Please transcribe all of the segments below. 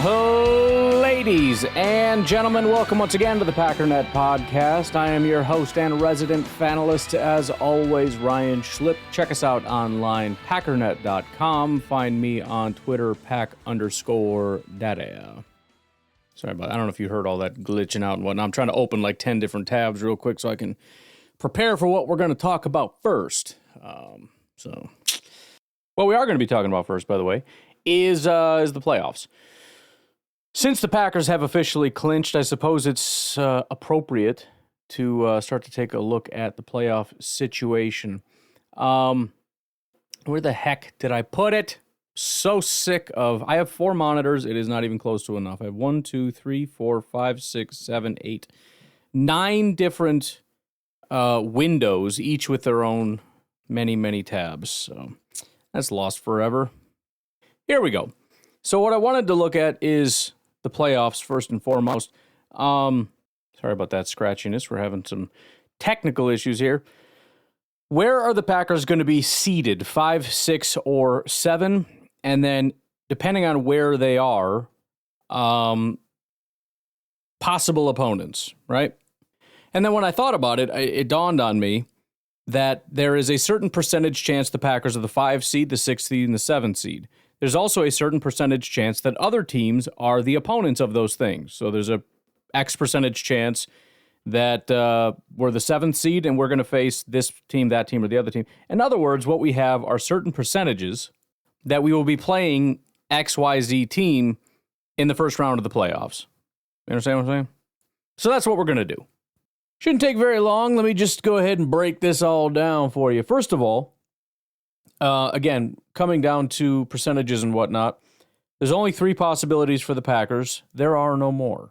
Ladies and gentlemen, welcome once again to the Packernet Podcast. I am your host and resident fanalist, as always, Ryan Schlip. Check us out online, packernet.com. Find me on Twitter, pack_data. Sorry about that. I don't know if you heard all that glitching out and whatnot. I'm trying to open like 10 different tabs real quick so I can prepare for what we're going to talk about first. What we are going to be talking about first, by the way, is the playoffs. Since the Packers have officially clinched, I suppose it's appropriate to start to take a look at the playoff situation. Where the heck did I put it? So sick of... I have 4 monitors. It is not even close to enough. I have 1, 2, 3, 4, 5, 6, 7, 8, 9 different windows, each with their own many tabs. So that's lost forever. Here we go. So what I wanted to look at is the playoffs first and foremost. Sorry about that scratchiness. We're having some technical issues here. Where are the Packers going to be seeded? 5, 6, or 7? And then, depending on where they are, possible opponents, right? And then when I thought about it, it dawned on me that there is a certain percentage chance the Packers are the 5 seed, the 6 seed, and the 7 seed. There's also a certain percentage chance that other teams are the opponents of those things. So there's a X percentage chance that we're the 7th seed and we're going to face this team, that team, or the other team. In other words, what we have are certain percentages that we will be playing XYZ team in the first round of the playoffs. You understand what I'm saying? So that's what we're going to do. Shouldn't take very long. Let me just go ahead and break this all down for you. First of all, again, coming down to percentages and whatnot, there's only 3 possibilities for the Packers. There are no more.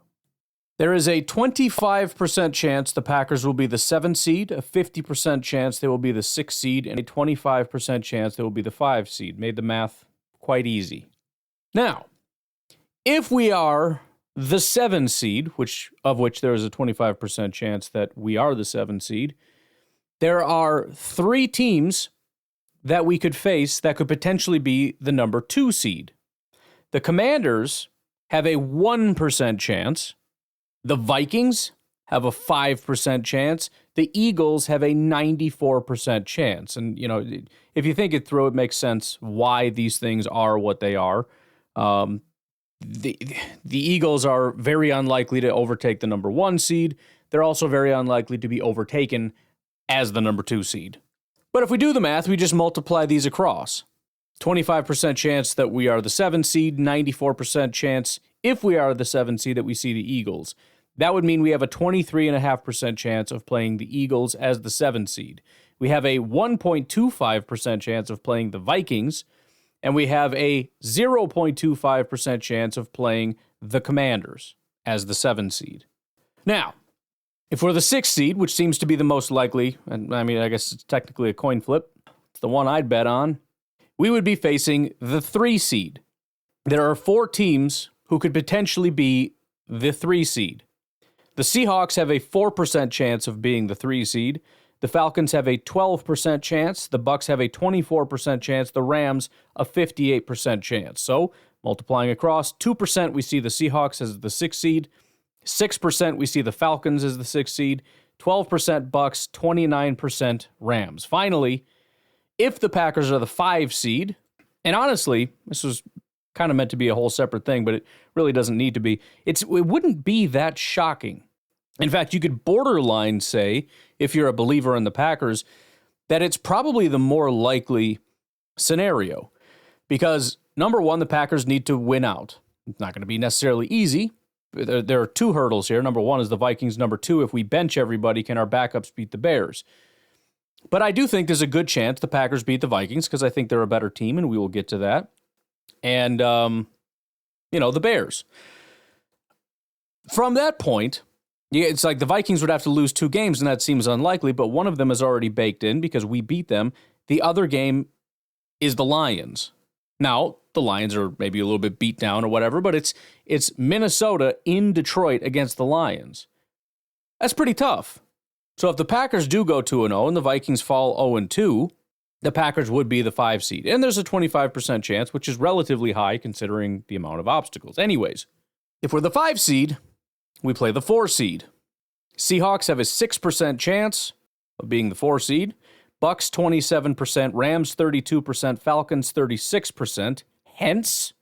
There is a 25% chance the Packers will be the 7th seed, a 50% chance they will be the 6th seed, and a 25% chance they will be the 5th seed. Made the math quite easy. Now, if we are the 7th seed, of which there is a 25% chance that we are the 7th seed, there are 3 teams that we could face that could potentially be the number 2 seed. The Commanders have a 1% chance. The Vikings have a 5% chance. The Eagles have a 94% chance. And, you know, if you think it through, it makes sense why these things are what they are. The Eagles are very unlikely to overtake the number 1 seed. They're also very unlikely to be overtaken as the number 2 seed. But if we do the math, we just multiply these across. 25% chance that we are the 7th seed, 94% chance if we are the 7th seed that we see the Eagles. That would mean we have a 23.5% chance of playing the Eagles as the 7th seed. We have a 1.25% chance of playing the Vikings, and we have a 0.25% chance of playing the Commanders as the 7th seed. Now, if we're the 6th seed, which seems to be the most likely, and I mean, I guess it's technically a coin flip, it's the one I'd bet on, we would be facing the 3 seed. There are 4 teams who could potentially be the 3 seed. The Seahawks have a 4% chance of being the 3 seed. The Falcons have a 12% chance. The Bucs have a 24% chance. The Rams, a 58% chance. So, multiplying across, 2% we see the Seahawks as the 6th seed. 6% we see the Falcons as the 6th seed, 12% Bucks, 29% Rams. Finally, if the Packers are the 5 seed, and honestly, this was kind of meant to be a whole separate thing, but it really doesn't need to be. It wouldn't be that shocking. In fact, you could borderline say, if you're a believer in the Packers, that it's probably the more likely scenario. Because, number 1, the Packers need to win out. It's not going to be necessarily easy. There are 2 hurdles here. Number 1 is the Vikings. Number 2, if we bench everybody, can our backups beat the Bears? But I do think there's a good chance the Packers beat the Vikings because I think they're a better team, and we will get to that. And, the Bears. From that point, it's like the Vikings would have to lose 2 games, and that seems unlikely, but one of them is already baked in because we beat them. The other game is the Lions. Now, the Lions are maybe a little bit beat down or whatever, but it's Minnesota in Detroit against the Lions. That's pretty tough. So if the Packers do go 2-0 and the Vikings fall 0-2, the Packers would be the 5 seed. And there's a 25% chance, which is relatively high considering the amount of obstacles. Anyways, if we're the 5 seed, we play the 4 seed. Seahawks have a 6% chance of being the 4 seed. Bucks 27%, Rams 32%, Falcons 36%. Hence,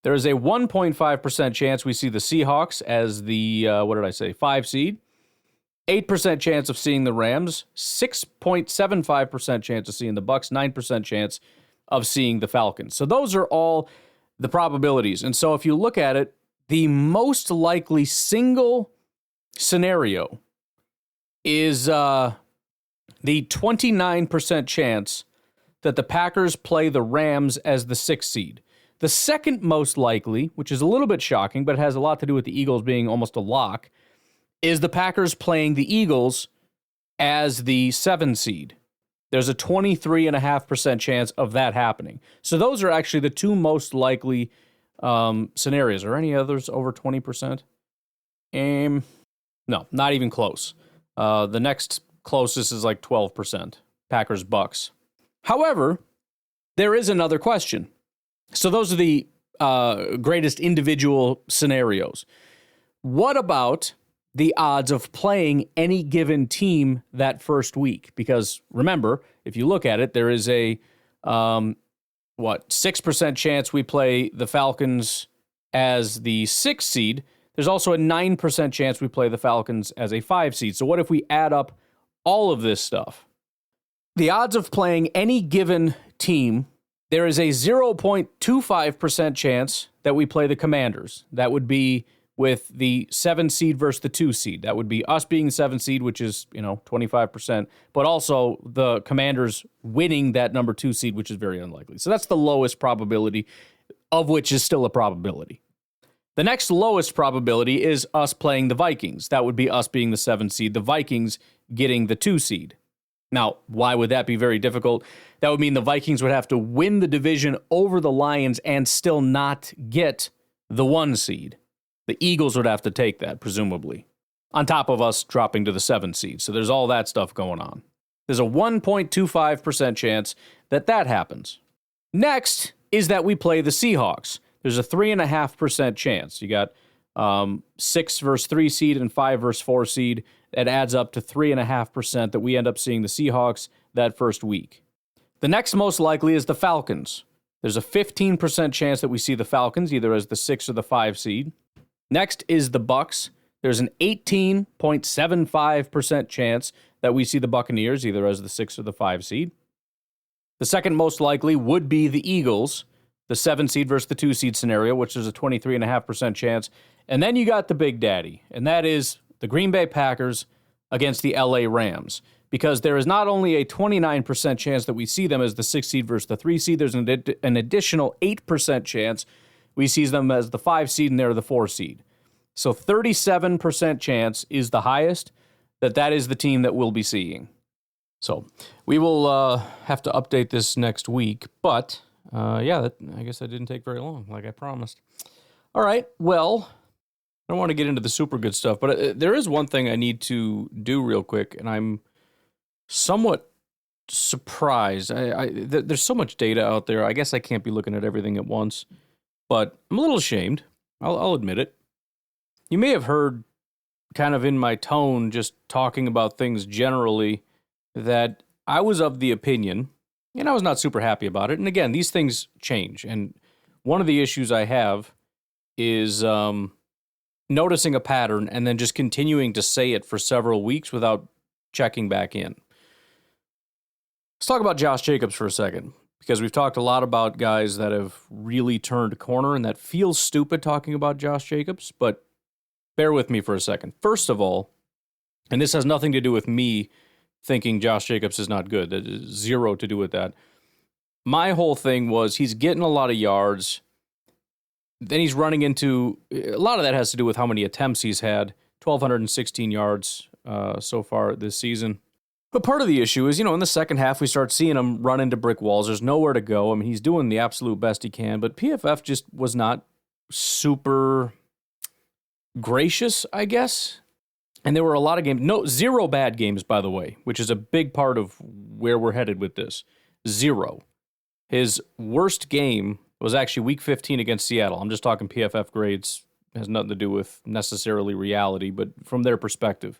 there is a 1.5% chance we see the Seahawks as the, 5 seed. 8% chance of seeing the Rams, 6.75% chance of seeing the Bucks, 9% chance of seeing the Falcons. So those are all the probabilities. And so if you look at it, the most likely single scenario is the 29% chance that the Packers play the Rams as the 6th seed. The second most likely, which is a little bit shocking, but it has a lot to do with the Eagles being almost a lock, is the Packers playing the Eagles as the 7 seed. There's a 23.5% chance of that happening. So those are actually the two most likely scenarios. Are any others over 20%? No, not even close. The next closest is like 12%. Packers, Bucks. However, there is another question. So those are the greatest individual scenarios. What about the odds of playing any given team that first week? Because remember, if you look at it, there is a 6% chance we play the Falcons as the 6th seed. There's also a 9% chance we play the Falcons as a 5 seed. So what if we add up all of this stuff? The odds of playing any given team, there is a 0.25% chance that we play the Commanders. That would be with the 7 seed versus the 2 seed. That would be us being the 7 seed, which is, 25%, but also the Commanders winning that number 2 seed, which is very unlikely. So that's the lowest probability, of which is still a probability. The next lowest probability is us playing the Vikings. That would be us being the 7 seed, the Vikings getting the 2 seed. Now, why would that be very difficult? That would mean the Vikings would have to win the division over the Lions and still not get the 1 seed. The Eagles would have to take that, presumably, on top of us dropping to the 7 seed. So there's all that stuff going on. There's a 1.25% chance that happens. Next is that we play the Seahawks. There's a 3.5% chance. You got 6 versus 3 seed and 5 versus 4 seed. That adds up to 3.5% that we end up seeing the Seahawks that first week. The next most likely is the Falcons. There's a 15% chance that we see the Falcons either as the 6 or the 5 seed. Next is the Bucks. There's an 18.75% chance that we see the Buccaneers either as the 6 or the 5 seed. The second most likely would be the Eagles, the 7 seed versus the 2 seed scenario, which is a 23.5% chance. And then you got the big daddy, and that is the Green Bay Packers against the LA Rams. Because there is not only a 29% chance that we see them as the 6 seed versus the 3 seed, there's an additional 8% chance we see them as the 5 seed and they're the 4 seed. So 37% chance is the highest that is the team that we'll be seeing. So we will have to update this next week. But, I guess that didn't take very long, like I promised. All right, well, I don't want to get into the super good stuff, but there is one thing I need to do real quick, and I'm somewhat surprised. There's so much data out there. I guess I can't be looking at everything at once. But I'm a little ashamed. I'll admit it. You may have heard kind of in my tone, just talking about things generally, that I was of the opinion, and I was not super happy about it. And again, these things change. And one of the issues I have is noticing a pattern and then just continuing to say it for several weeks without checking back in. Let's talk about Josh Jacobs for a second. Because we've talked a lot about guys that have really turned a corner, and that feels stupid talking about Josh Jacobs, but bear with me for a second. First of all, and this has nothing to do with me thinking Josh Jacobs is not good. That is zero to do with that. My whole thing was he's getting a lot of yards. Then he's running into, a lot of that has to do with how many attempts he's had, 1,216 yards so far this season. But part of the issue is, in the second half, we start seeing him run into brick walls. There's nowhere to go. I mean, he's doing the absolute best he can, but PFF just was not super gracious, I guess. And there were a lot of games, zero bad games, by the way, which is a big part of where we're headed with this. 0. His worst game was actually Week 15 against Seattle. I'm just talking PFF grades. It has nothing to do with necessarily reality, but from their perspective.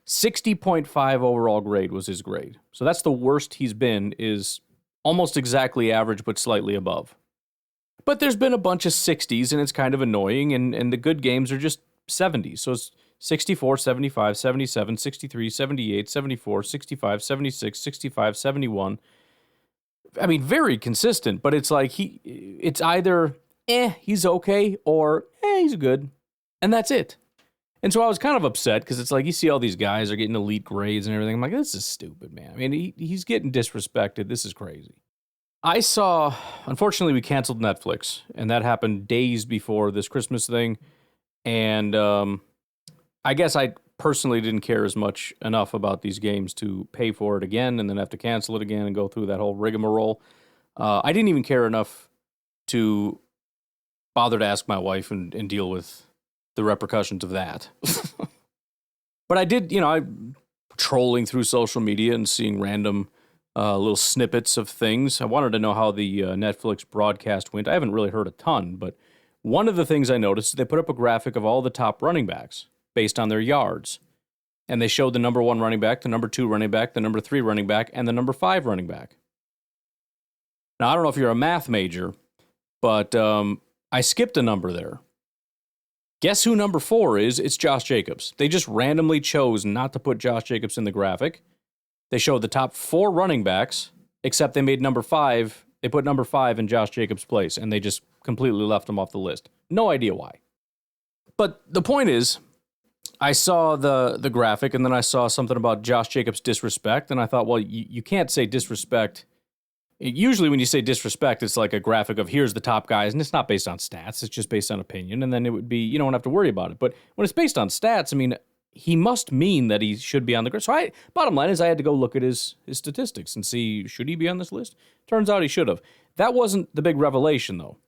60.5 overall grade was his grade. So that's the worst he's been, is almost exactly average, but slightly above. But there's been a bunch of 60s, and it's kind of annoying, and the good games are just 70s. So it's 64, 75, 77, 63, 78, 74, 65, 76, 65, 71. I mean, very consistent, but it's like it's either, he's okay, or, he's good. And that's it. And so I was kind of upset, because it's like you see all these guys are getting elite grades and everything. I'm like, this is stupid, man. I mean, he's getting disrespected. This is crazy. I saw, unfortunately, we canceled Netflix, and that happened days before this Christmas thing. And I guess I personally didn't care as much enough about these games to pay for it again and then have to cancel it again and go through that whole rigmarole. I didn't even care enough to bother to ask my wife and deal with the repercussions of that. But I did, I'm trolling through social media and seeing random little snippets of things. I wanted to know how the Netflix broadcast went. I haven't really heard a ton, but one of the things I noticed is they put up a graphic of all the top running backs based on their yards. And they showed the number 1 running back, the number 2 running back, the number 3 running back, and the number 5 running back. Now, I don't know if you're a math major, but I skipped a number there. Guess who number 4 is? It's Josh Jacobs. They just randomly chose not to put Josh Jacobs in the graphic. They showed the top 4 running backs, except they made number 5. They put number 5 in Josh Jacobs' place, and they just completely left him off the list. No idea why. But the point is, I saw the graphic, and then I saw something about Josh Jacobs' disrespect, and I thought, well, you can't say disrespect. Usually when you say disrespect, it's like a graphic of here's the top guys, and it's not based on stats. It's just based on opinion, and then it would be, you don't have to worry about it. But when it's based on stats, I mean, he must mean that he should be on the grid. So bottom line is I had to go look at his statistics and see, should he be on this list? Turns out he should have. That wasn't the big revelation, though.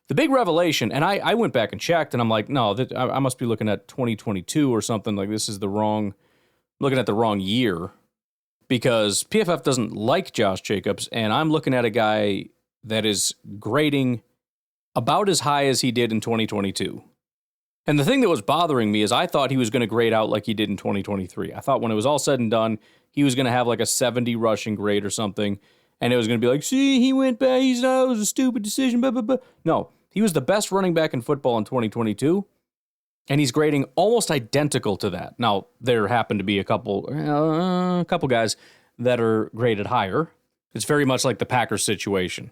The big revelation, and I went back and checked, and I'm like, no, I must be looking at 2022 or something. Like, this is looking at the wrong year, because PFF doesn't like Josh Jacobs, and I'm looking at a guy that is grading about as high as he did in 2022. And the thing that was bothering me is I thought he was going to grade out like he did in 2023. I thought when it was all said and done, he was going to have like a 70 rushing grade or something, and it was going to be like, see, he went back, it was a stupid decision, blah, blah, blah. No, he was the best running back in football in 2022, and he's grading almost identical to that. Now, there happen to be a couple guys that are graded higher. It's very much like the Packers situation.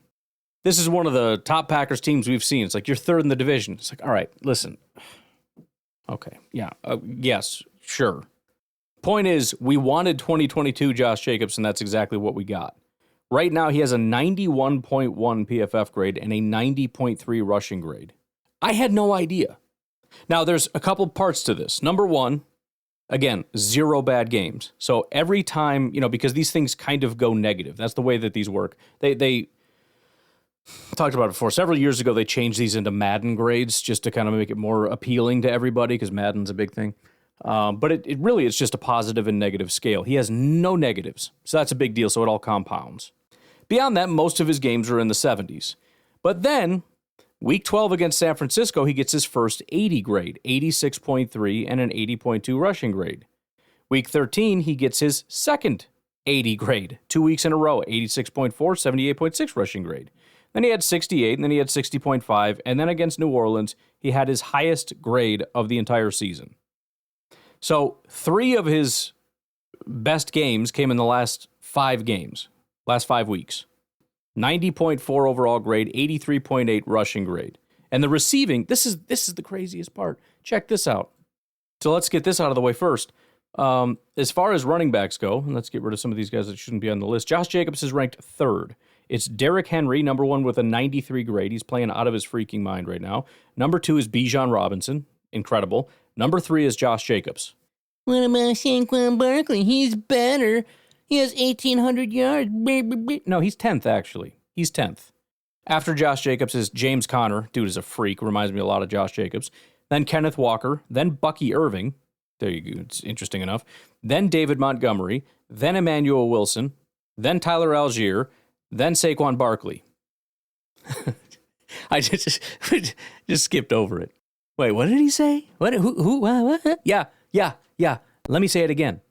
This is one of the top Packers teams we've seen. It's like, you're third in the division. It's like, all right, listen. Okay, yeah, yes, sure. Point is, we wanted 2022 Josh Jacobs, and that's exactly what we got. Right now, he has a 91.1 PFF grade and a 90.3 rushing grade. I had no idea. Now, there's a couple parts to this. Number one, again, 0 bad games. So every time, because these things kind of go negative. That's the way that these work. They talked about it before. Several years ago, they changed these into Madden grades just to kind of make it more appealing to everybody, because Madden's a big thing. But it really is just a positive and negative scale. He has no negatives, so that's a big deal, so it all compounds. Beyond that, most of his games are in the 70s. But then, Week 12 against San Francisco, he gets his first 80 grade, 86.3, and an 80.2 rushing grade. Week 13, he gets his second 80 grade, 2 weeks in a row, 86.4, 78.6 rushing grade. Then he had 68, and then he had 60.5, and then against New Orleans, he had his highest grade of the entire season. So 3 of his best games came in the last 5 weeks. 90.4 overall grade, 83.8 rushing grade. And the receiving, this is the craziest part. Check this out. So let's get this out of the way first. As far as running backs go, and let's get rid of some of these guys that shouldn't be on the list. Josh Jacobs is ranked 3rd. It's Derrick Henry, number 1 with a 93 grade. He's playing out of his freaking mind right now. Number 2 is Bijan Robinson. Incredible. Number 3 is Josh Jacobs. What about Saquon Barkley? He's better. He has 1,800 yards. No, he's 10th, actually. He's 10th. After Josh Jacobs is James Conner. Dude is a freak. Reminds me a lot of Josh Jacobs. Then Kenneth Walker. Then Bucky Irving. There you go. It's interesting enough. Then David Montgomery. Then Emmanuel Wilson. Then Tyler Algier. then Saquon Barkley. I just skipped over it. Wait, what did he say? What? Who? What? Yeah. Let me say it again.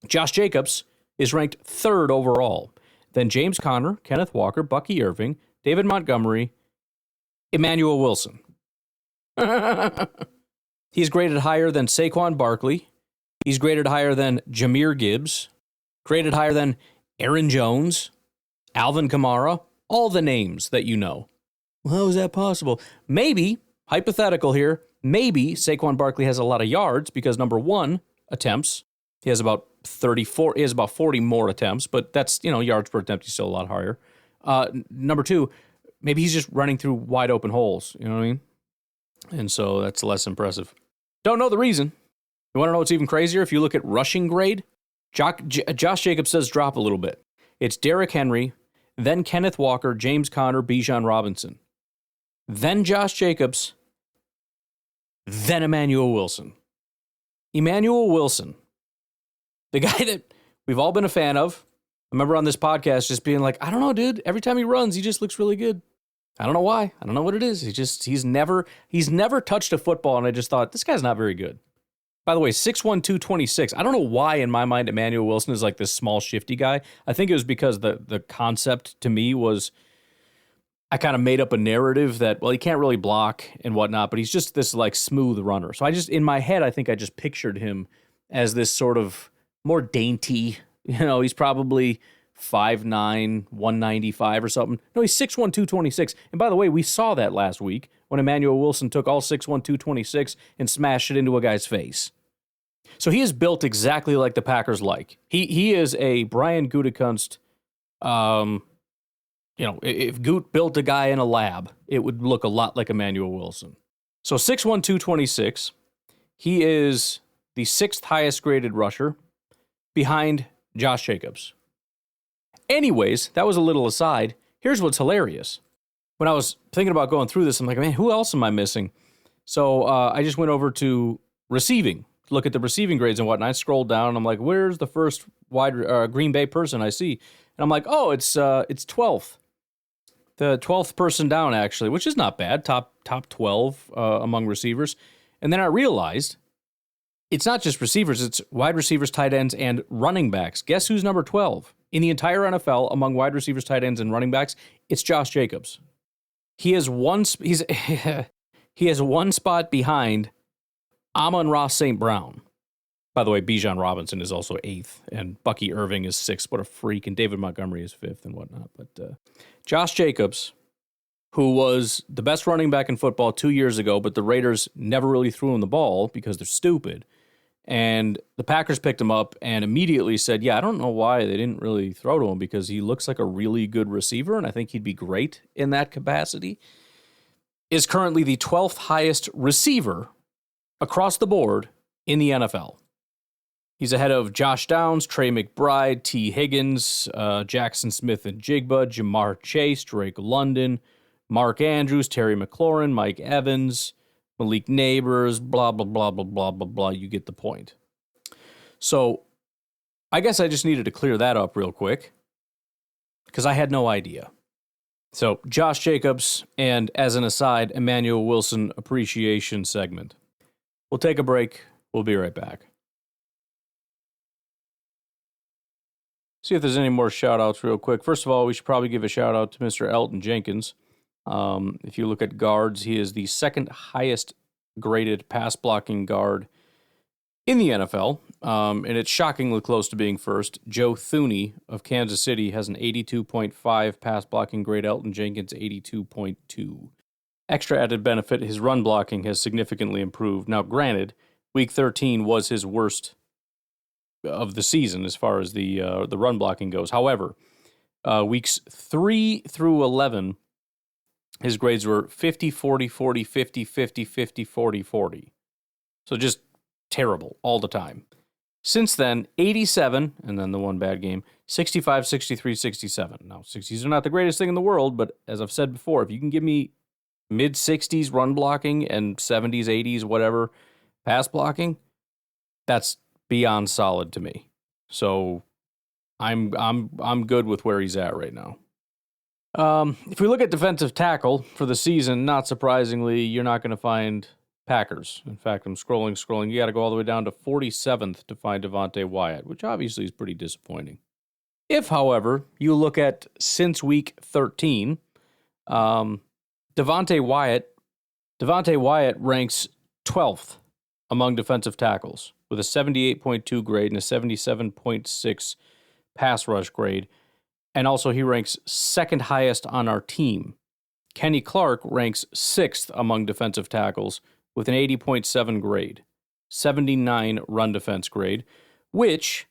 Josh Jacobs is ranked 3rd overall. Then James Conner, Kenneth Walker, Bucky Irving, David Montgomery, Emmanuel Wilson. He's graded higher than Saquon Barkley. He's graded higher than Jahmyr Gibbs. Graded higher than Aaron Jones, Alvin Kamara, all the names that you know. Well, how is that possible? Maybe, hypothetical here, maybe Saquon Barkley has a lot of yards because, number one, attempts. He has about 40 more attempts, but that's, yards per attempt, he's still a lot higher. Number two, maybe he's just running through wide open holes, you know what I mean? And so that's less impressive. Don't know the reason. You want to know what's even crazier? If you look at rushing grade, Josh Jacobs does drop a little bit. It's Derrick Henry, then Kenneth Walker, James Conner, Bijan Robinson. Then Josh Jacobs, then Emmanuel Wilson. Emmanuel Wilson, the guy that we've all been a fan of. I remember on this podcast just being like, I don't know, dude. Every time he runs, he just looks really good. I don't know why. I don't know what it is. He's never touched a football, and I just thought, this guy's not very good. By the way, 6'1", 226. I don't know why in my mind Emmanuel Wilson is like this small, shifty guy. I think it was because the concept to me was, I kind of made up a narrative that, well, he can't really block and whatnot, but he's just this like smooth runner. So in my head, I think I just pictured him as this sort of more dainty, he's probably 5'9", 195 or something. No, he's 6'1", 226. And by the way, we saw that last week when Emmanuel Wilson took all 6'1", 226 and smashed it into a guy's face. So he is built exactly like the Packers like. He is a Brian Gutekunst. If Goot built a guy in a lab, it would look a lot like Emmanuel Wilson. So 6'1", 226. He is the 6th highest graded rusher behind Josh Jacobs. Anyways, that was a little aside. Here's what's hilarious. When I was thinking about going through this, I'm like, man, who else am I missing? So I just went over to receiving, look at the receiving grades and whatnot. I scrolled down, and I'm like, where's the first Green Bay person I see? And I'm like, oh, it's 12th. The 12th person down, actually, which is not bad. Top 12 among receivers. And then I realized it's not just receivers, it's wide receivers, tight ends, and running backs. Guess who's number 12? In the entire NFL, among wide receivers, tight ends, and running backs, it's Josh Jacobs. He has one spot behind Amon-Ra St. Brown. By the way, Bijan Robinson is also 8th, and Bucky Irving is 6th. What a freak. And David Montgomery is 5th and whatnot. But Josh Jacobs, who was the best running back in football 2 years ago, but the Raiders never really threw him the ball because they're stupid. And the Packers picked him up and immediately said, yeah, I don't know why they didn't really throw to him because he looks like a really good receiver, and I think he'd be great in that capacity. Is currently the 12th highest receiver across the board in the NFL. He's ahead of Josh Downs, Trey McBride, T. Higgins, Jackson Smith and Jigba, Jamar Chase, Drake London, Mark Andrews, Terry McLaurin, Mike Evans, Malik Neighbors, blah, blah, blah, blah, blah, blah, blah. You get the point. So I guess I just needed to clear that up real quick because I had no idea. So Josh Jacobs and, as an aside, Emmanuel Wilson appreciation segment. We'll take a break. We'll be right back. See if there's any more shout-outs real quick. First of all, we should probably give a shout-out to Mr. Elton Jenkins. If you look at guards, he is the 2nd highest graded pass-blocking guard in the NFL, and it's shockingly close to being first. Joe Thuney of Kansas City has an 82.5 pass-blocking grade. Elton Jenkins, 82.2. Extra added benefit, his run blocking has significantly improved. Now, granted, Week 13 was his worst of the season as far as the run blocking goes. However, weeks 3 through 11, his grades were 50, 40, 40, 50, 50, 50, 40, 40. So just terrible all the time. Since then, 87, and then the one bad game, 65, 63, 67. Now, 60s are not the greatest thing in the world, but as I've said before, if you can give me mid-60s run blocking and 70s, 80s, whatever, pass blocking, that's beyond solid to me. So I'm good with where he's at right now. If we look at defensive tackle for the season, not surprisingly, you're not going to find Packers. In fact, I'm scrolling. You got to go all the way down to 47th to find Devontae Wyatt, which obviously is pretty disappointing. If, however, you look at since week 13, Devontae Wyatt ranks 12th among defensive tackles with a 78.2 grade and a 77.6 pass rush grade. And also he ranks second highest on our team. Kenny Clark ranks 6th among defensive tackles with an 80.7 grade, 79 run defense grade, which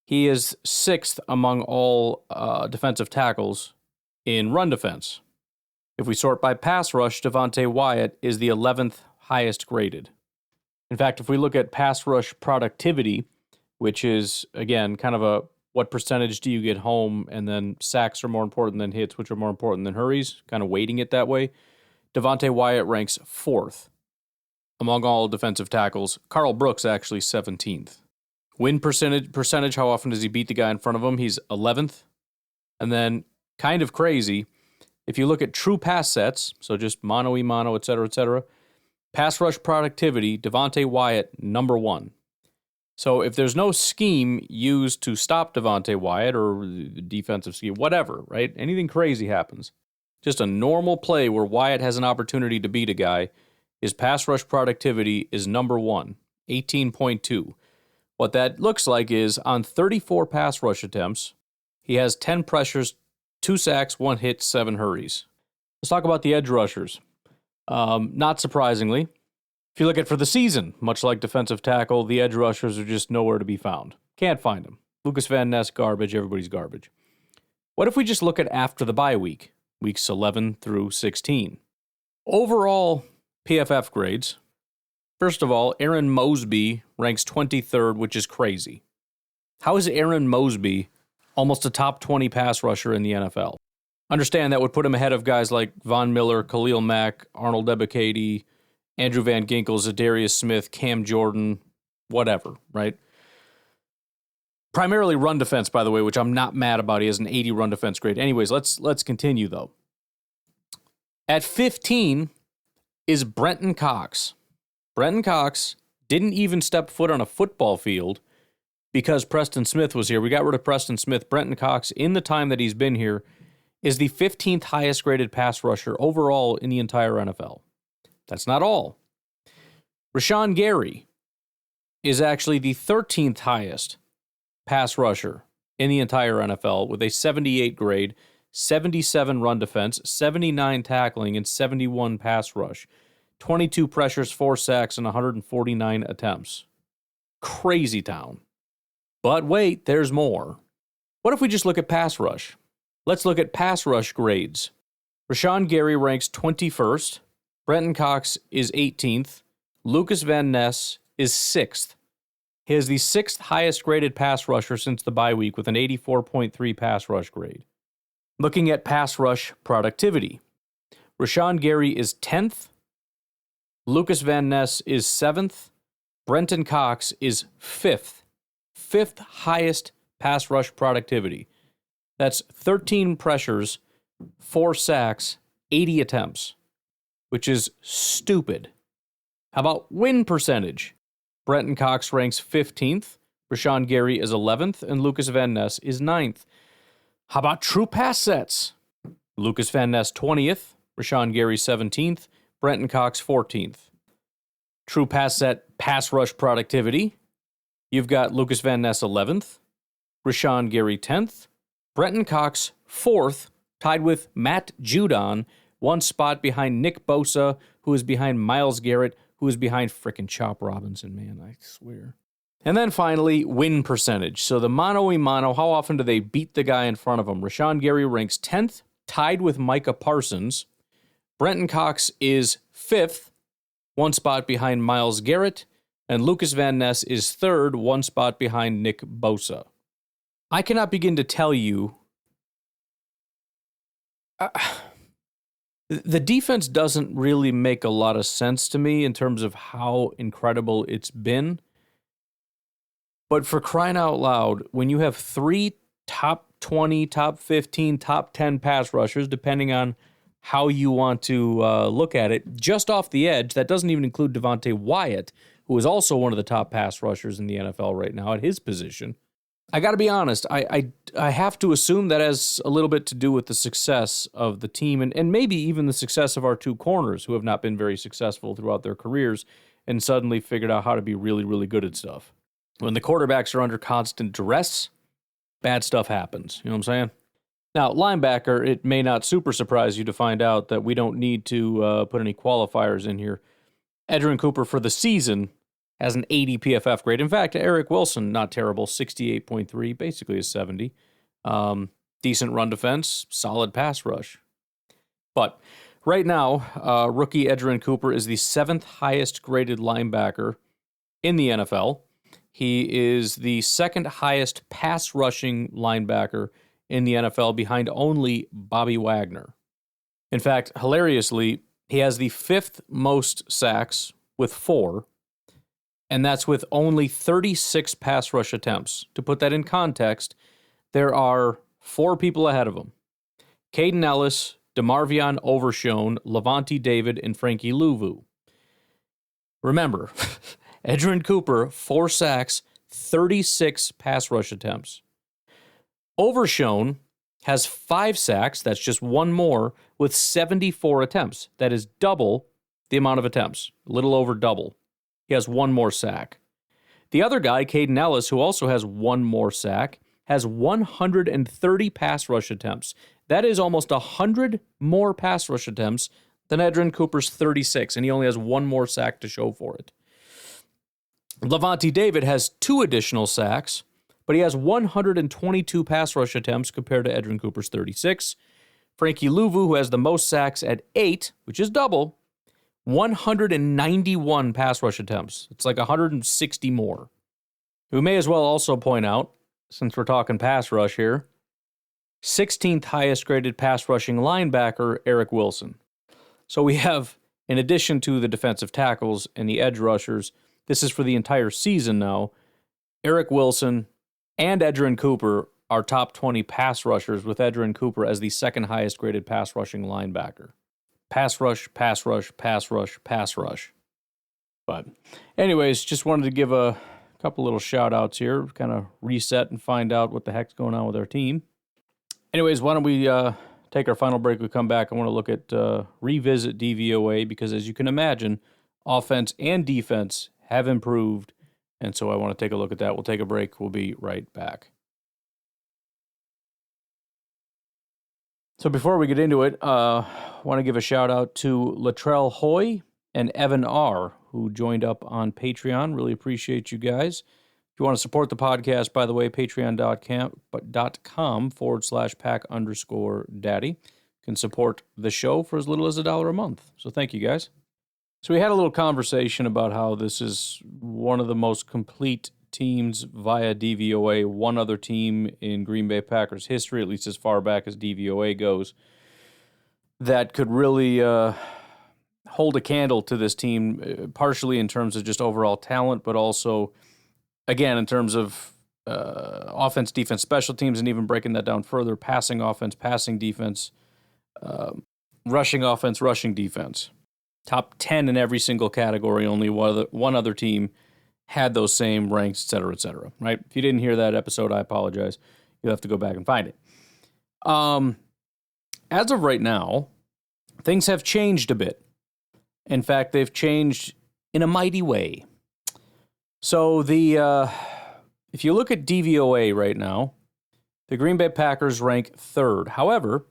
he is 6th among all defensive tackles in run defense. If we sort by pass rush, Devontae Wyatt is the 11th highest graded. In fact, if we look at pass rush productivity, which is, again, kind of a what percentage do you get home, and then sacks are more important than hits, which are more important than hurries, kind of weighting it that way, Devontae Wyatt ranks 4th among all defensive tackles. Carl Brooks actually 17th. Win percentage, how often does he beat the guy in front of him? He's 11th. And then, kind of crazy, if you look at true pass sets, so just mano-a-mano, et cetera, pass rush productivity, Devontae Wyatt, number 1. So if there's no scheme used to stop Devontae Wyatt or defensive scheme, whatever, right? Anything crazy happens. Just a normal play where Wyatt has an opportunity to beat a guy, his pass rush productivity is number 1, 18.2. What that looks like is on 34 pass rush attempts, he has 10 pressures, 2 sacks, 1 hit, 7 hurries. Let's talk about the edge rushers. Not surprisingly, if you look at for the season, much like defensive tackle, the edge rushers are just nowhere to be found. Can't find them. Lucas Van Ness, garbage. Everybody's garbage. What if we just look at after the bye week, weeks 11 through 16? Overall PFF grades. First of all, Aaron Mosby ranks 23rd, which is crazy. How is Aaron Mosby almost a top 20 pass rusher in the NFL? Understand that would put him ahead of guys like Von Miller, Khalil Mack, Arnold Ebiketie, Andrew Van Ginkel, Zadarius Smith, Cam Jordan, whatever, right? Primarily run defense, by the way, which I'm not mad about. He has an 80 run defense grade. Anyways, let's continue, though. At 15 is Brenton Cox. Brenton Cox didn't even step foot on a football field because Preston Smith was here. We got rid of Preston Smith. Brenton Cox, in the time that he's been here, is the 15th highest graded pass rusher overall in the entire NFL. That's not all. Rashawn Gary is actually the 13th highest pass rusher in the entire NFL with a 78 grade, 77 run defense, 79 tackling, and 71 pass rush. 22 pressures, 4 sacks, and 149 attempts. Crazy town. But wait, there's more. What if we just look at pass rush? Let's look at pass rush grades. Rashawn Gary ranks 21st. Brenton Cox is 18th. Lucas Van Ness is 6th. He is the 6th highest graded pass rusher since the bye week with an 84.3 pass rush grade. Looking at pass rush productivity, Rashawn Gary is 10th. Lucas Van Ness is 7th. Brenton Cox is 5th. 5th highest pass rush productivity. That's 13 pressures, 4 sacks, 80 attempts, which is stupid. How about win percentage? Brenton Cox ranks 15th, Rashawn Gary is 11th, and Lucas Van Ness is 9th. How about true pass sets? Lucas Van Ness 20th, Rashawn Gary 17th, Brenton Cox 14th. True pass set pass rush productivity. You've got Lucas Van Ness 11th, Rashawn Gary 10th, Brenton Cox 4th, tied with Matt Judon, 1 spot behind Nick Bosa, who is behind Myles Garrett, who is behind frickin' Chop Robinson, man, I swear. And then finally, win percentage. So the mano-a-mano, how often do they beat the guy in front of them? Rashawn Gary ranks 10th, tied with Micah Parsons. Brenton Cox is 5th, 1 spot behind Myles Garrett. And Lucas Van Ness is 3rd, 1 spot behind Nick Bosa. I cannot begin to tell you... the defense doesn't really make a lot of sense to me in terms of how incredible it's been. But for crying out loud, when you have 3 top 20, top 15, top 10 pass rushers, depending on how you want to look at it. Just off the edge, that doesn't even include Devontae Wyatt, who is also one of the top pass rushers in the NFL right now at his position. I got to be honest, I have to assume that has a little bit to do with the success of the team and maybe even the success of our two corners who have not been very successful throughout their careers and suddenly figured out how to be really, really good at stuff. When the quarterbacks are under constant duress, bad stuff happens. You know what I'm saying? Now, linebacker, it may not super surprise you to find out that we don't need to put any qualifiers in here. Edgerrin Cooper for the season has an 80 PFF grade. In fact, Eric Wilson, not terrible, 68.3, basically a 70. Decent run defense, solid pass rush. But right now, rookie Edgerrin Cooper is the 7th highest graded linebacker in the NFL. He is the 2nd highest pass rushing linebacker in the NFL behind only Bobby Wagner. In fact, hilariously, he has the 5th most sacks with 4, and that's with only 36 pass rush attempts. To put that in context, there are 4 people ahead of him. Caden Ellis, DeMarvion Overshown, Levante David, and Frankie Louvu. Remember, Edgerrin Cooper, 4 sacks, 36 pass rush attempts. Overshown has 5 sacks, that's just 1 more, with 74 attempts. That is double the amount of attempts, a little over double. He has 1 more sack. The other guy, Caden Ellis, who also has 1 more sack, has 130 pass rush attempts. That is almost 100 more pass rush attempts than Edgerrin Cooper's 36, and he only has 1 more sack to show for it. Levante David has 2 additional sacks, but he has 122 pass rush attempts compared to Edgerrin Cooper's 36. Frankie Louvu, who has the most sacks at 8, which is double, 191 pass rush attempts. It's like 160 more. We may as well also point out, since we're talking pass rush here, 16th highest graded pass rushing linebacker, Eric Wilson. So we have, in addition to the defensive tackles and the edge rushers, this is for the entire season now, Eric Wilson and Edgerrin Cooper are top 20 pass rushers, with Edgerrin Cooper as the 2nd highest graded pass rushing linebacker. Pass rush, pass rush, pass rush, pass rush. But anyways, just wanted to give a couple little shout outs here, kind of reset and find out what the heck's going on with our team. Anyways, why don't we take our final break? We come back. I want to look at revisit DVOA because, as you can imagine, offense and defense have improved. And so I want to take a look at that. We'll take a break. We'll be right back. So before we get into it, I want to give a shout out to Latrell Hoy and Evan R., who joined up on Patreon. Really appreciate you guys. If you want to support the podcast, by the way, patreon.com/pack_daddy. You can support the show for as little as $1 a month. So thank you guys. So we had a little conversation about how this is one of the most complete teams via DVOA. One other team in Green Bay Packers history, at least as far back as DVOA goes, that could really hold a candle to this team, partially in terms of just overall talent, but also, again, in terms of offense, defense, special teams, and even breaking that down further, passing offense, passing defense, rushing offense, rushing defense. Top 10 in every single category. Only one other team had those same ranks, et cetera, right? If you didn't hear that episode, I apologize. You'll have to go back and find it. As of right now, things have changed a bit. In fact, they've changed in a mighty way. So if you look at DVOA right now, the Green Bay Packers rank 3rd. However,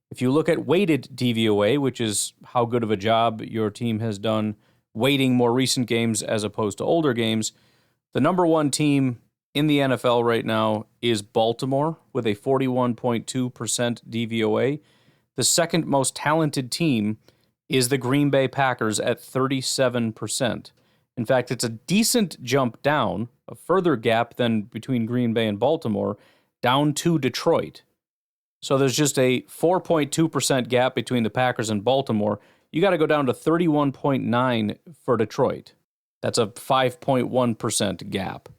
if you look at weighted DVOA, which is how good of a job your team has done weighting more recent games as opposed to older games, the number 1 team in the NFL right now is Baltimore with a 41.2% DVOA. The second most talented team is the Green Bay Packers at 37%. In fact, it's a decent jump down, a further gap than between Green Bay and Baltimore, down to Detroit. So there's just a 4.2% gap between the Packers and Baltimore. You got to go down to 31.9 for Detroit. That's a 5.1% gap.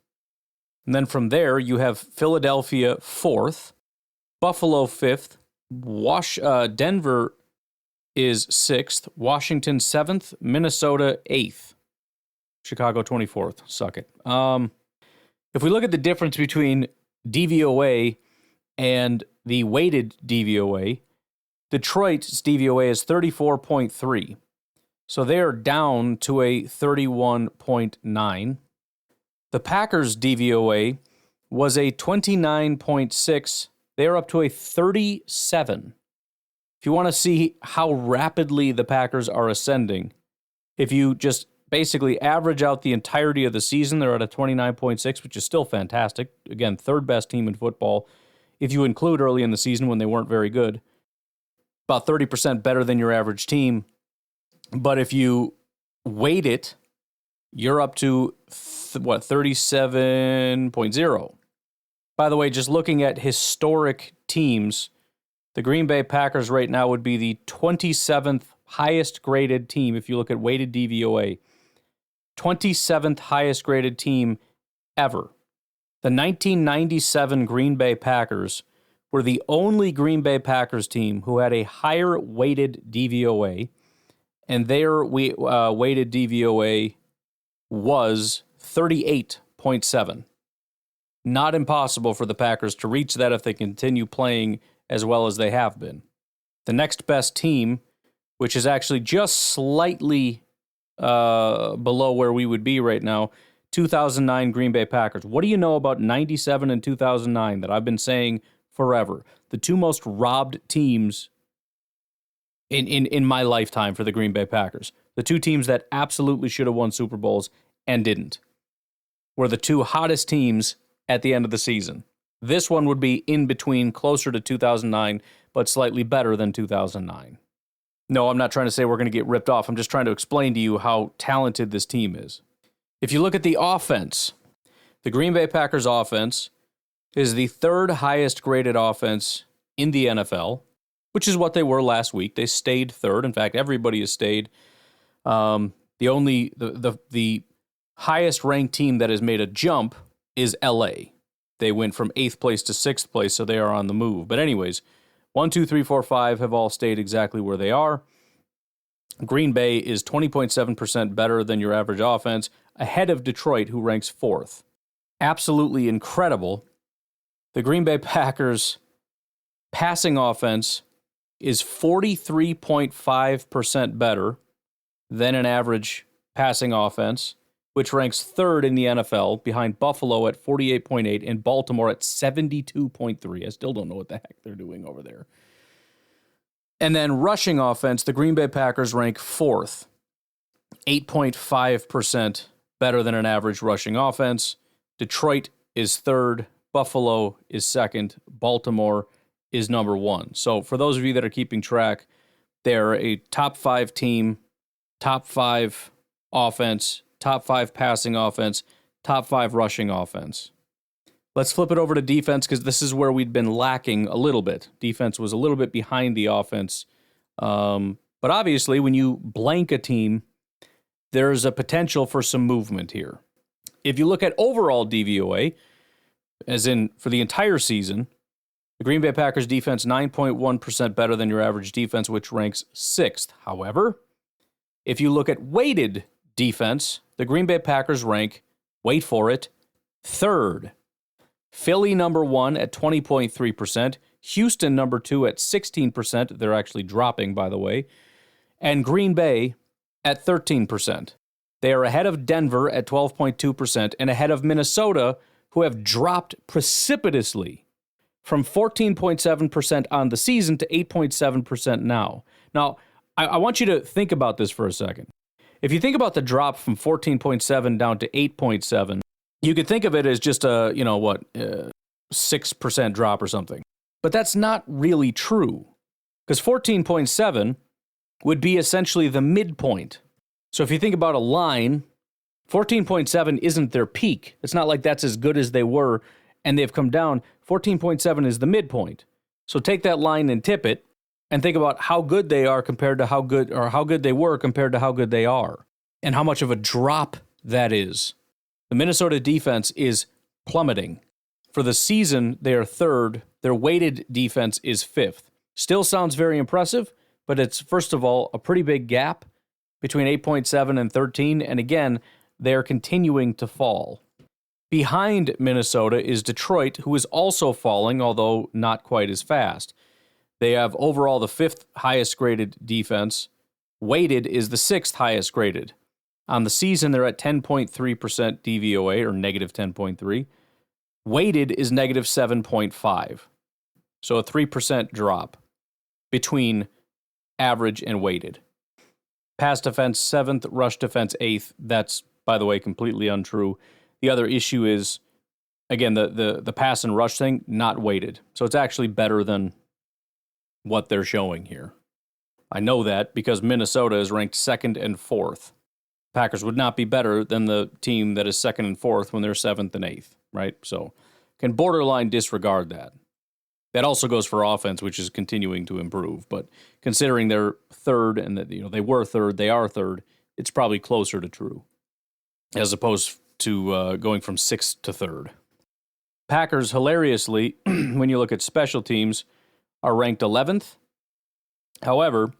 And then from there, you have Philadelphia 4th Buffalo 5th. Denver is 6th. Washington 7th. Minnesota 8th. Chicago 24th. Suck it. If we look at the difference between DVOA and the weighted DVOA, Detroit's DVOA is 34.3. So they are down to a 31.9. The Packers' DVOA was a 29.6. They are up to a 37. If you want to see how rapidly the Packers are ascending, if you just basically average out the entirety of the season, they're at a 29.6, which is still fantastic. Again, third best team in football. If you include early in the season when they weren't very good, about 30% better than your average team. But if you weight it, you're up to, 37.0. By the way, just looking at historic teams, the Green Bay Packers right now would be the 27th highest graded team if you look at weighted DVOA. 27th highest graded team ever. The 1997 Green Bay Packers were the only Green Bay Packers team who had a higher weighted DVOA, and their weighted DVOA was 38.7. Not impossible for the Packers to reach that if they continue playing as well as they have been. The next best team, which is actually just slightly below where we would be right now, 2009 Green Bay Packers. What do you know about 97 and 2009 that I've been saying forever? The two most robbed teams in my lifetime for the Green Bay Packers. The two teams that absolutely should have won Super Bowls and didn't were the two hottest teams at the end of the season. This one would be in between, closer to 2009, but slightly better than 2009. No, I'm not trying to say we're going to get ripped off. I'm just trying to explain to you how talented this team is. If you look at the offense, the Green Bay Packers offense is the third highest graded offense in the NFL, which is what they were last week. They stayed third. In fact, everybody has stayed. The highest ranked team that has made a jump is LA. They went from 8th place to 6th place, so they are on the move. But anyways, 1, 2, 3, 4, 5 have all stayed exactly where they are. Green Bay is 20.7% better than your average offense, ahead of Detroit, who ranks 4th. Absolutely incredible. The Green Bay Packers passing offense is 43.5% better than an average passing offense, which ranks 3rd in the NFL, behind Buffalo at 48.8 and Baltimore at 72.3. I still don't know what the heck they're doing over there. And then rushing offense, the Green Bay Packers rank 4th, 8.5% better than an average rushing offense. Detroit is 3rd, Buffalo is 2nd, Baltimore is number 1. So for those of you that are keeping track, they're a top 5 team, top 5 offense, top 5 passing offense, top 5 rushing offense. Let's flip it over to defense, because this is where we'd been lacking a little bit. Defense was a little bit behind the offense. But obviously, when you blank a team, there's a potential for some movement here. If you look at overall DVOA, as in for the entire season, the Green Bay Packers defense 9.1% better than your average defense, which ranks 6th. However, if you look at weighted defense, the Green Bay Packers rank, wait for it, 3rd. Philly number 1 at 20.3%. Houston number 2 at 16%. They're actually dropping, by the way. And Green Bay at 13%. They are ahead of Denver at 12.2% and ahead of Minnesota, who have dropped precipitously from 14.7% on the season to 8.7% now. Now, I want you to think about this for a second. If you think about the drop from 14.7 down to 8.7, you could think of it as just a, 6% drop or something. But that's not really true, because 14.7 would be essentially the midpoint. So if you think about a line, 14.7 isn't their peak. It's not like that's as good as they were and they've come down. 14.7 is the midpoint. So take that line and tip it and think about how good they are compared to how good they were compared to how good they are, and how much of a drop that is. The Minnesota defense is plummeting. For the season, they are third. Their weighted defense is fifth. Still sounds very impressive, but it's, first of all, a pretty big gap between 8.7 and 13. And again, they're continuing to fall. Behind Minnesota is Detroit, who is also falling, although not quite as fast. They have overall the fifth highest graded defense. Weighted is the sixth highest graded. On the season, they're at 10.3% DVOA, or negative 10.3. Weighted is negative 7.5. So a 3% drop between average and weighted. Pass defense 7th, rush defense 8th. That's, by the way, completely untrue. The other issue is, again, the pass and rush thing, not weighted. So it's actually better than what they're showing here. I know that because Minnesota is ranked 2nd and 4th. Packers would not be better than the team that is 2nd and 4th when they're 7th and 8th, right? So can borderline disregard that. That also goes for offense, which is continuing to improve. But considering they're third and that they were third, they are third, it's probably closer to true, as opposed to going from 6th to 3rd. Packers, hilariously, when you look at special teams, are ranked 11th. However,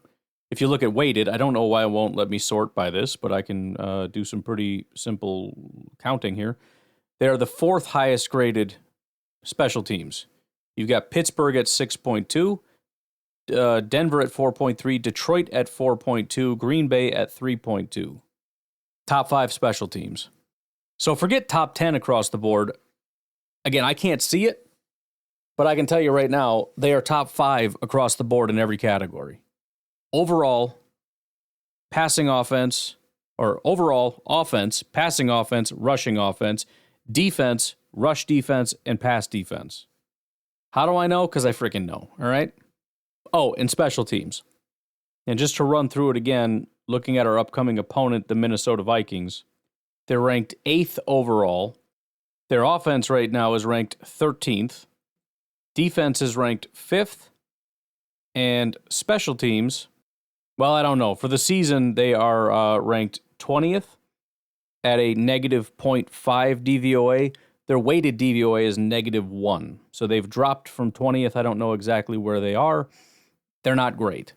if you look at weighted, I don't know why it won't let me sort by this, but I can do some pretty simple counting here. They are the 4th highest graded special teams. You've got Pittsburgh at 6.2, Denver at 4.3, Detroit at 4.2, Green Bay at 3.2. Top 5 special teams. So forget top 10 across the board. Again, I can't see it, but I can tell you right now, they are top 5 across the board in every category. Overall, passing offense, or overall offense, passing offense, rushing offense, defense, rush defense, and pass defense. How do I know? Because I freaking know, all right? Oh, and special teams. And just to run through it again, looking at our upcoming opponent, the Minnesota Vikings, they're ranked 8th overall. Their offense right now is ranked 13th. Defense is ranked 5th. And special teams, well, I don't know. For the season, they are ranked 20th at a negative 0.5 DVOA. Their weighted DVOA is negative 1. So they've dropped from 20th. I don't know exactly where they are. They're not great.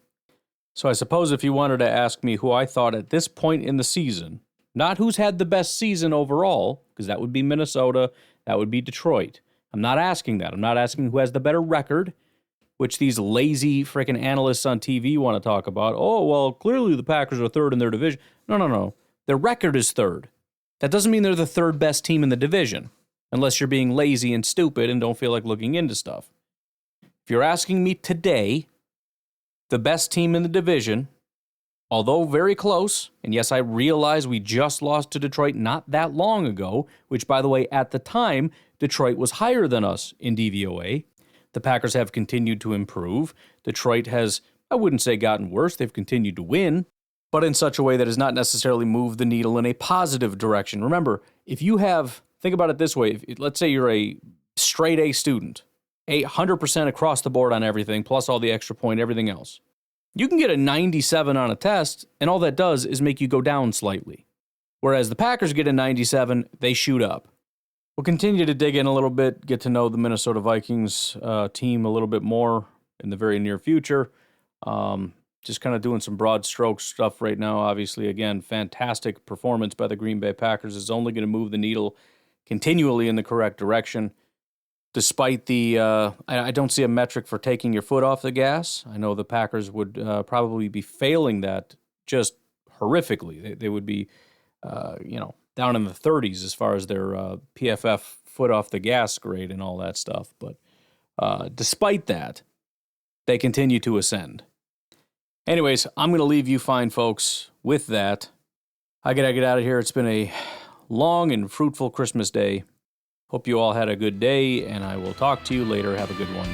So I suppose if you wanted to ask me who I thought at this point in the season, not who's had the best season overall, because that would be Minnesota, that would be Detroit. I'm not asking that. I'm not asking who has the better record, which these lazy freaking analysts on TV want to talk about. Oh, well, clearly the Packers are third in their division. No. Their record is third. That doesn't mean they're the third best team in the division, unless you're being lazy and stupid and don't feel like looking into stuff. If you're asking me today, the best team in the division, although very close, and yes, I realize we just lost to Detroit not that long ago, which, by the way, at the time, Detroit was higher than us in DVOA. The Packers have continued to improve. Detroit has, I wouldn't say gotten worse, they've continued to win, but in such a way that has not necessarily moved the needle in a positive direction. Remember, if you have, think about it this way, let's say you're a straight A student, 100% across the board on everything, plus all the extra point, everything else. You can get a 97 on a test, and all that does is make you go down slightly. Whereas the Packers get a 97, they shoot up. We'll continue to dig in a little bit, get to know the Minnesota Vikings team a little bit more in the very near future. Just kind of doing some broad stroke stuff right now. Obviously, again, fantastic performance by the Green Bay Packers is only going to move the needle continually in the correct direction. Despite the, I don't see a metric for taking your foot off the gas. I know the Packers would probably be failing that just horrifically. They would be, down in the 30s as far as their PFF foot off the gas grade and all that stuff. But despite that, they continue to ascend. Anyways, I'm going to leave you fine folks with that. I got to get out of here. It's been a long and fruitful Christmas day. Hope you all had a good day, and I will talk to you later. Have a good one.